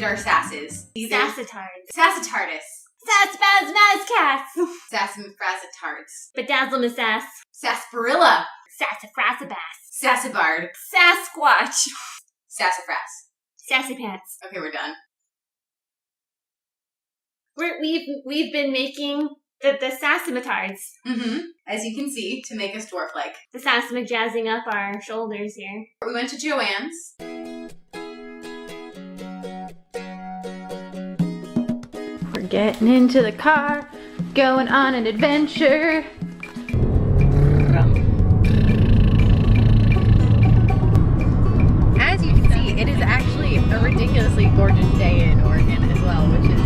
are sasses. Sassitards. Sassatardus. Sassafras Sassafrasatards. Bedazzle Miss Sass. Sarsaparilla. Sassafrasabass. Sassabard. Sasquatch. Sassafras. Sassy Pants. Okay, we're done. We've been making the Sassimitards. Mm-hmm. As you can see, to make us dwarf-like. The Sassimig jazzing up our shoulders here. We went to Joann's. We're getting into the car, going on an adventure. As you can see, it is actually a ridiculously gorgeous day in Oregon as well, which is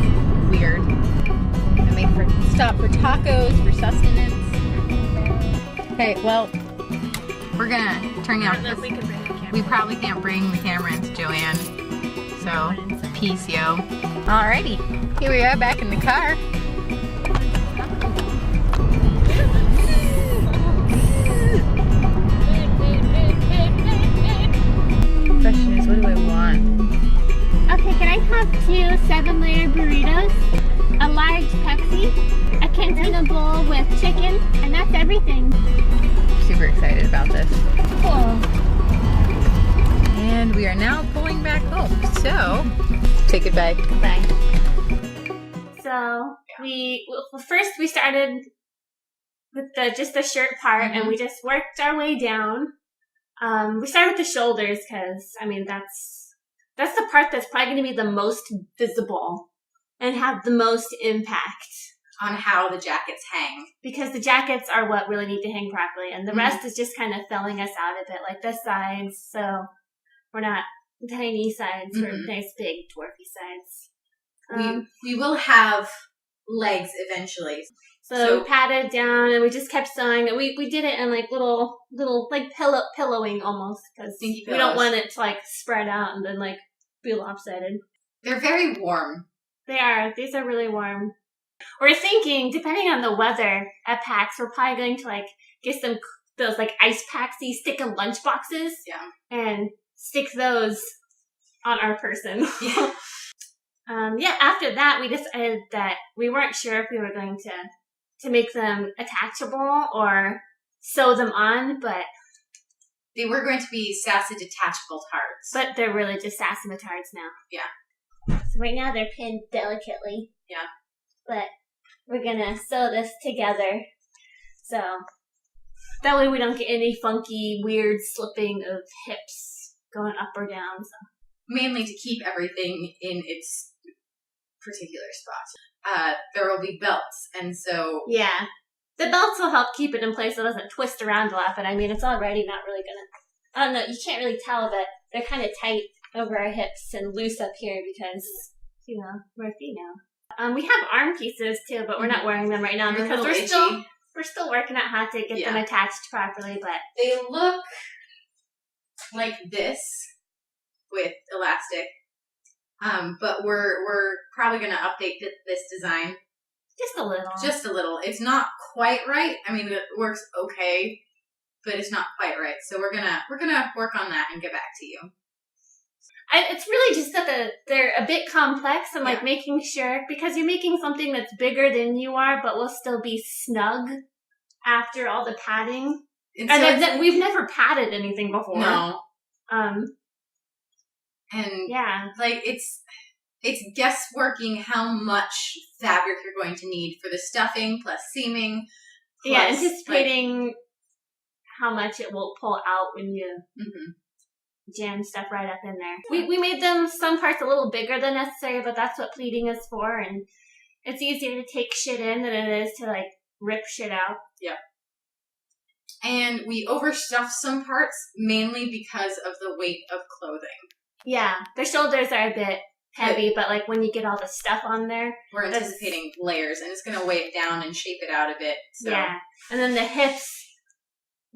weird. I may stop for tacos, for sustenance. Okay, well, we're gonna turn it off. We probably can't bring the camera into Joanne, so peace, yo. Alrighty, here we are back in the car. Question is, what do I want? Okay, can I have 2 7-layer burritos, a large Pepsi, a Cantina bowl with chicken, and that's everything. Super excited about this. Cool. And we are now pulling back home. So, say goodbye. Bye. So first we started with just the shirt part, and we just worked our way down. We started with the shoulders because I mean that's the part that's probably going to be the most visible and have the most impact On how the jackets hang. because the jackets are what really need to hang properly, and the rest is just kind of filling us out a bit, like the sides. So we're not tiny sides; we're nice big dwarfy sides. We will have legs eventually. So we patted down, and we just kept sewing. We did it in like little like pillowing almost, because we don't want it to like spread out and then like be lopsided. They're very warm. They are. These are really warm. We're thinking, depending on the weather at PAX, we're probably going to like get those like ice packs you stick in lunch boxes. Yeah. And stick those on our person. Yeah. After that, we decided that we weren't sure if we were going to make them attachable or sew them on, but They were going to be sassy detachable tarts. but they're really just Sassimitards now. Yeah. So right now they're pinned delicately. Yeah. But we're gonna sew this together, so that way we don't get any funky, weird slipping of hips going up or down. So. Mainly to keep everything in its particular spot. There will be belts, and so... Yeah. The belts will help keep it in place so it doesn't twist around a lot, but I mean, it's already not really gonna... I don't know, you can't really tell, but they're kind of tight over our hips and loose up here because, you know, we're female. We have arm pieces too, but we're not wearing them right now because we're still working out how to get them attached properly, but... They look like this with elastic, but we're probably going to update this design. Just a little. Just a little. It's not quite right. I mean, it works okay, but it's not quite right. So we're gonna work on that and get back to you. It's really just that they're a bit complex and like making sure, because you're making something that's bigger than you are, but will still be snug after all the padding. And so we've never padded anything before. No. And yeah, like it's guessworking how much fabric you're going to need for the stuffing plus seaming. Plus, anticipating how much it will pull out when you jam stuff right up in there. We made them some parts a little bigger than necessary, but that's what pleating is for, and it's easier to take shit in than it is to like rip shit out. Yep. And we overstuffed some parts mainly because of the weight of clothing. Yeah, the shoulders are a bit heavy, but like when you get all the stuff on there, we're anticipating layers, and it's going to weigh it down and shape it out a bit. So. Yeah, and then the hips,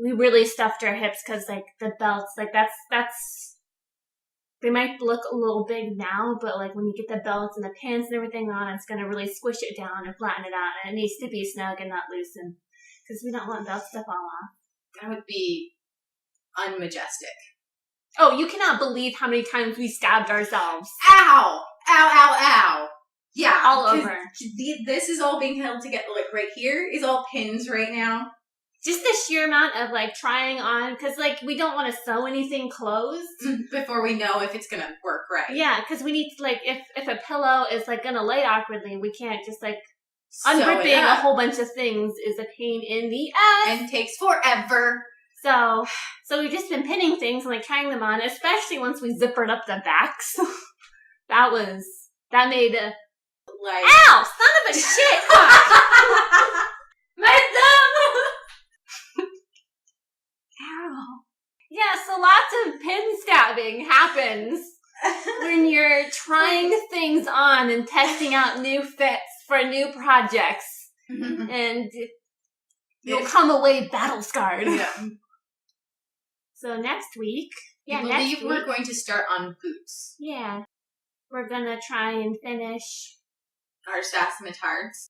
we really stuffed our hips because like the belts, like that's they might look a little big now, but like when you get the belts and the pants and everything on, it's going to really squish it down and flatten it out, and it needs to be snug and not loosen because we don't want belt stuff all off. That would be unmajestic. Oh, you cannot believe how many times we stabbed ourselves. Ow! Ow, ow, ow. Yeah. All 'cause over. This is all being held together. Like right here is all pins right now. Just the sheer amount of like trying on, because like we don't want to sew anything closed Before we know if it's gonna work right. Yeah, because we need to like if a pillow is like gonna lay awkwardly, we can't just like Sew it unripping a up. whole bunch of things is a pain in the ass. And takes forever. So we've just been pinning things and like trying them on, especially once we zippered up the backs. that made a Like, ow, son of a shit! My thumb! Ow. Yeah, so lots of pin stabbing happens when you're trying things on and testing out new fits for new projects. And you'll come away battle scarred. Yeah. So next week, I believe we're going to start on boots. Yeah, we're gonna try and finish Our sassimitards.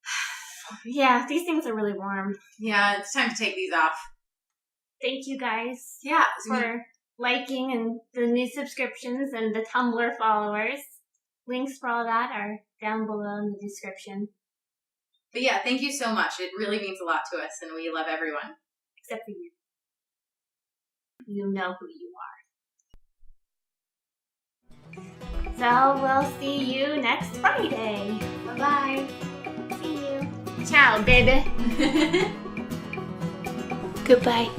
Yeah, these things are really warm. Yeah, it's time to take these off. Thank you guys Yeah. for liking and the new subscriptions and the Tumblr followers. Links for all that are down below in the description. But yeah, thank you so much. It really means a lot to us, and we love everyone. Except for you. You know who you are. So we'll see you next Friday. Bye-bye. See you. Ciao, baby. Goodbye.